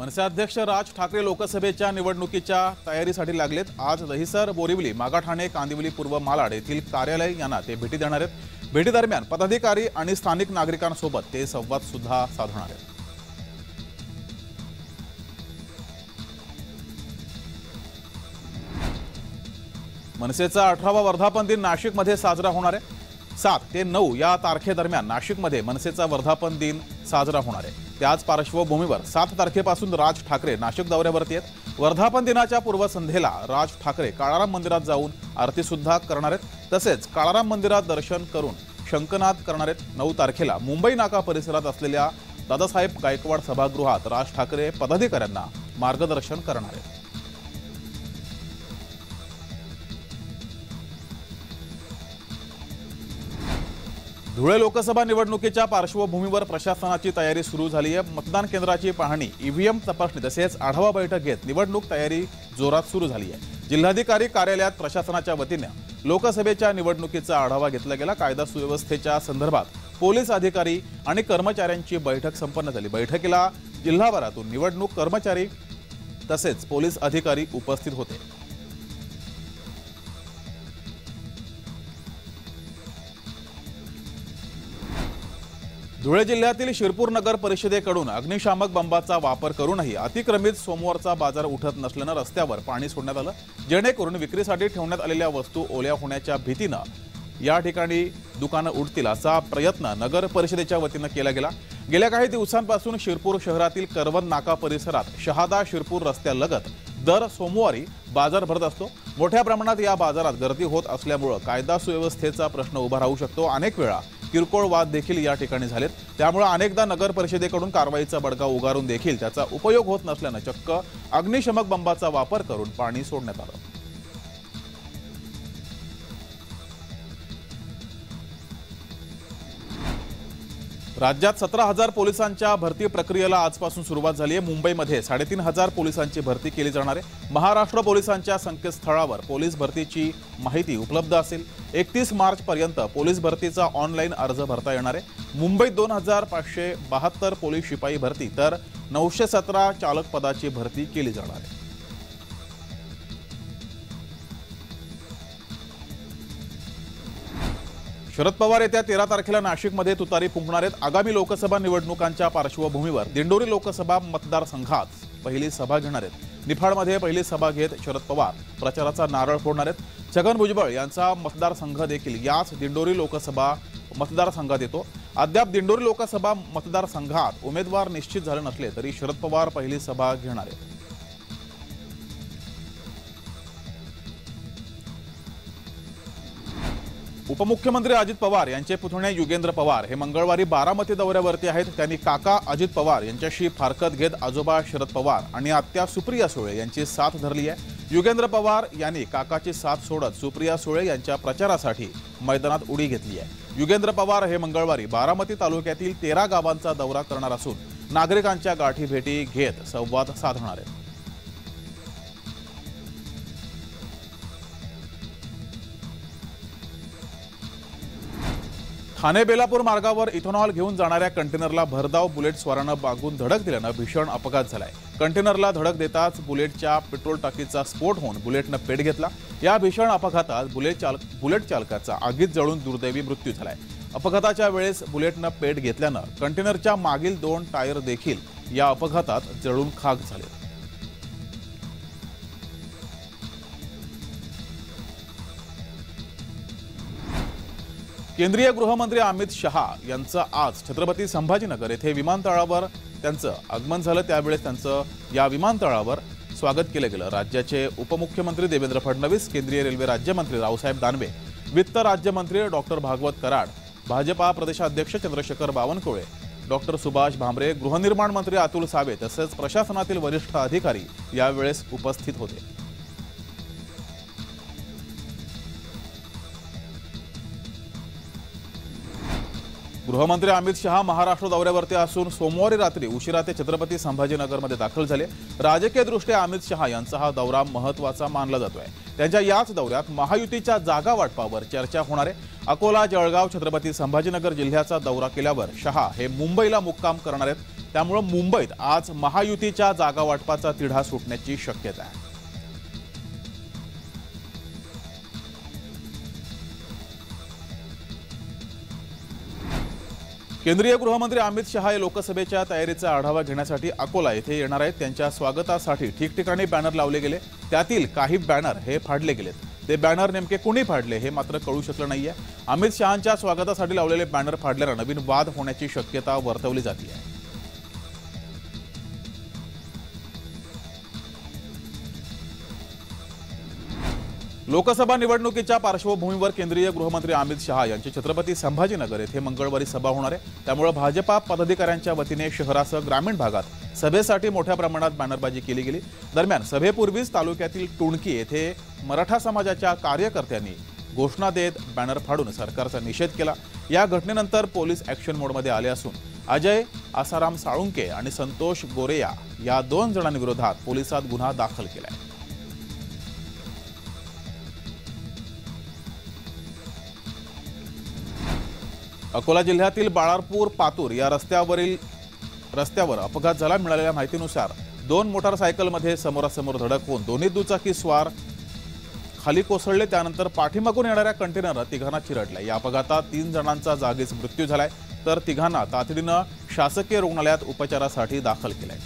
मनसे अध्यक्ष राज ठाकरे लोकसभेच्या निवडणुकीच्या तयारीसाठी लागलेत। आज दहिसर, बोरिवली, मागाठाणे, कांदिवली पूर्व, मालाड येथील कार्यालय यांना ते भेटी देणार आहेत। भेटी दरम्यान पदाधिकारी आणि स्थानिक नागरिकांसोबत ते संवाद सुद्धा साधणार आहेत। मनसेचा 18वा वर्धापन दिन नाशिकमध्ये साजरा होणार आहे। 7 ते 9 या तारखेदरम्यान नाशिकमध्ये मनसेचा वर्धापन दिन साजरा होणार आहे। त्याच पार्श्वभूमीवर 7 तारखेपासून राज ठाकरे नाशिक दौऱ्यावरती आहेत। वर्धापन दिनाच्या पूर्वसंध्येला राज ठाकरे काळाराम मंदिरात जाऊन आरती सुद्धा करणार आहेत। तसेच काळाराम मंदिरात दर्शन करून शंखनाद करणार आहेत। 9 तारखेला मुंबई नाका परिसरात असलेल्या दादासाहेब गायकवाड सभागृहात राज ठाकरे पदाधिकाऱ्यांना मार्गदर्शन करणार आहेत। धुळे लोकसभा निवडणुकीच्या पार्श्वभूमीवर प्रशासनाची तयारी सुरू झाली आहे। मतदान केंद्राची पाहणी, ईव्हीएम तपासणी तसेच आढावा बैठक घेत निवडणूक तयारी जोरात सुरू झाली आहे। जिल्हाधिकारी कार्यालयात प्रशासनाच्या वतीने लोकसभेच्या निवडणुकीचा आढावा घेतला गेला। कायदा सुव्यवस्थेच्या संदर्भात पोलीस अधिकारी आणि कर्मचाऱ्यांची बैठक संपन्न झाली। बैठकीला जिल्हाभरातून निवडणूक कर्मचारी तसेच पोलीस अधिकारी उपस्थित होते। धुळे जिल्ह्यातील शिरपूर नगर परिषदेकडून अग्निशामक बंबाचा वापर करूनही अतिक्रमित सोमवारचा बाजार उठत नसल्याने रस्त्यावर पाणी सोडण्यात आलं, जेणेकरून विक्रीसाठी ठेवण्यात आलेल्या वस्तू ओल्या होण्याच्या भीतीने या ठिकाणी दुकानं उडतील असा प्रयत्न नगर परिषदेच्या वतीने केला गेला। गेल्या काही दिवसांपासून शिरपूर शहरातील करवंद नाका परिसरात शहादा शिरपूर रस्त्यालगत दर सोमवारी बाजार भरत असतो। मोठ्या प्रमाणात या बाजारात गर्दी होत असल्यामुळे कायदा सुव्यवस्थेचा प्रश्न उभा राहू शकतो। अनेक वेळा किरकोळ वाद देखील या ठिकाणी झालेत, त्यामुळे अनेकदा नगर परिषदेकडून कारवाईचा बडगा उगारून देखील त्याचा उपयोग होत नसल्याने चक्क अग्निशमक बंबाचा वापर करून पाणी सोडण्यात आलं। राज्यात 17,000 पोलिसांच्या भरती प्रक्रियेला आजपासून सुरुवात झाली आहे। मुंबईमध्ये 3,500 पोलिसांची भरती केली जाणार आहे। महाराष्ट्र पोलिसांच्या संकेतस्थळावर पोलीस भरतीची माहिती उपलब्ध असेल। 31 मार्च पर्यंत पोलीस भरतीचा ऑनलाईन अर्ज भरता येणार आहे। मुंबईत 2,572 पोलीस शिपाई भरती तर 917 चालक पदाची भरती केली जाणार आहे। शरद पवार येत्या 13 तारखेला नाशिकमध्ये तुतारी फुंकणार आहेत। आगामी लोकसभा निवडणुकांच्या पार्श्वभूमीवर दिंडोरी लोकसभा मतदारसंघात पहिली सभा घेणार आहेत। निफाडमध्ये पहिली सभा घेत शरद पवार प्रचाराचा नारळ फोडणार आहेत। छगन भुजबळ यांचा मतदारसंघ देखील याच दिंडोरी लोकसभा मतदारसंघात येतो। अद्याप दिंडोरी लोकसभा मतदारसंघात उमेदवार निश्चित झाले नसले तरी शरद पवार पहिली सभा घेणार आहेत। उपमुख्यमंत्री अजित पवार यांचे पुतणे युगेंद्र पवार हे मंगळवारी बारामती दौऱ्यावरती आहेत। त्यांनी काका अजित पवार यांच्याशी फारकत घेत आजोबा शरद पवार आणि आत्या सुप्रिया सुळे यांची साथ धरली आहे। युगेंद्र पवार यांनी काकाची साथ सोडत सुप्रिया सुळे यांच्या प्रचारासाठी मैदानात उडी घेतली आहे। युगेंद्र पवार हे मंगळवारी बारामती तालुक्यातील 13 गावांचा दौरा करणार असून नागरिकांच्या गाठी भेटी घेत संवाद साधणार आहेत। ठाणे बेलापूर मार्गावर इथेनॉल घेऊन जाणाऱ्या कंटेनरला भरधाव बुलेट स्वारानं बागून धडक दिल्यानं भीषण अपघात झालाय। कंटेनरला धडक देताच बुलेटच्या पेट्रोल टाकीचा स्फोट होऊन बुलेटनं पेट घेतला। या भीषण अपघातात बुलेट चालकाचा आगीत जळून दुर्दैवी मृत्यू झालाय। अपघाताच्या वेळेस बुलेटनं पेट घेतल्यानं कंटेनरच्या मागील 2 टायर देखील या अपघातात जळून खाक झाले। केंद्रीय गृहमंत्री अमित शहा यांचं आज छत्रपती संभाजीनगर येथे विमानतळावर त्यांचं आगमन झालं। त्यावेळेस त्यांचं या विमानतळावर स्वागत केलं गेलं। राज्याचे उपमुख्यमंत्री देवेंद्र फडणवीस, केंद्रीय रेल्वे राज्यमंत्री रावसाहेब दानवे, वित्त राज्यमंत्री डॉक्टर भागवत कराड, भाजपा प्रदेशाध्यक्ष चंद्रशेखर बावनकुळे, डॉक्टर सुभाष भामरे, गृहनिर्माण मंत्री अतुल सावे तसेच प्रशासनातील वरिष्ठ अधिकारी यावेळेस उपस्थित होते। गृहमंत्री अमित शहा महाराष्ट्र दौऱ्यावरती असून सोमवारी रात्री उशिरा ते छत्रपती संभाजीनगरमध्ये दाखल झाले। राजकीयदृष्ट्या अमित शहा यांचा हा दौरा महत्त्वाचा मानला जातोय। त्यांच्या याच दौऱ्यात महायुतीच्या जागा वाटपावर चर्चा होणार आहे। अकोला, जळगाव, छत्रपती संभाजीनगर जिल्ह्याचा दौरा केल्यावर शहा हे मुंबईला मुक्काम करणार आहेत। त्यामुळे मुंबईत आज महायुतीच्या जागा वाटपाचा तिढा सुटण्याची शक्यता आहे। केंद्रीय गृहमंत्री अमित शहा हे लोकसभेच्या तयारीचा आढावा घेण्यासाठी अकोला येथे येणार आहेत। त्यांच्या स्वागतासाठी ठिकठिकाणी बॅनर लावले गेले, त्यातील काही बॅनर हे फाडले गेलेत। ते बॅनर नेमके कोणी फाडले हे मात्र कळू शकलं नाहीये। अमित शहांच्या स्वागतासाठी लावलेले बॅनर फाडल्याने नवीन वाद होण्याची शक्यता वर्तवली जाते आहे। लोकसभा निवडणुकीच्या पार्श्वभूमीवर केंद्रीय गृहमंत्री अमित शहा यांची छत्रपती संभाजीनगर येथे मंगळवारी सभा होणार आहे। त्यामुळे भाजपा पदाधिकाऱ्यांच्या वतीने शहरासह ग्रामीण भागात सभेसाठी मोठ्या प्रमाणात बॅनरबाजी केली गेली। दरम्यान सभेपूर्वीच तालुक्यातील टुणकी येथे मराठा समाजाच्या कार्यकर्त्यांनी घोषणा देत बॅनर फाडून सरकारचा निषेध केला। या घटनेनंतर पोलीस ॲक्शन मोडमध्ये आले असून अजय आसाराम साळुंके आणि संतोष गोरेया या 2 जणांविरोधात पोलिसात गुन्हा दाखल केलाय। अकोला जिल्ह्यातील बाळापूर पातूर या रस्त्यावर अपघात झाला। मिळालेल्या माहितीनुसार 2 मोटारसायकलमध्ये समोरासमोर धडक होऊन दोन्ही दुचाकी स्वार खाली कोसळले। त्यानंतर पाठीमागून येणाऱ्या कंटेनरनं तिघांना चिरडले। या अपघातात 3 जणांचा जागीच मृत्यू झालाय, तर तिघांना तातडीनं शासकीय रुग्णालयात उपचारासाठी दाखल केलंय।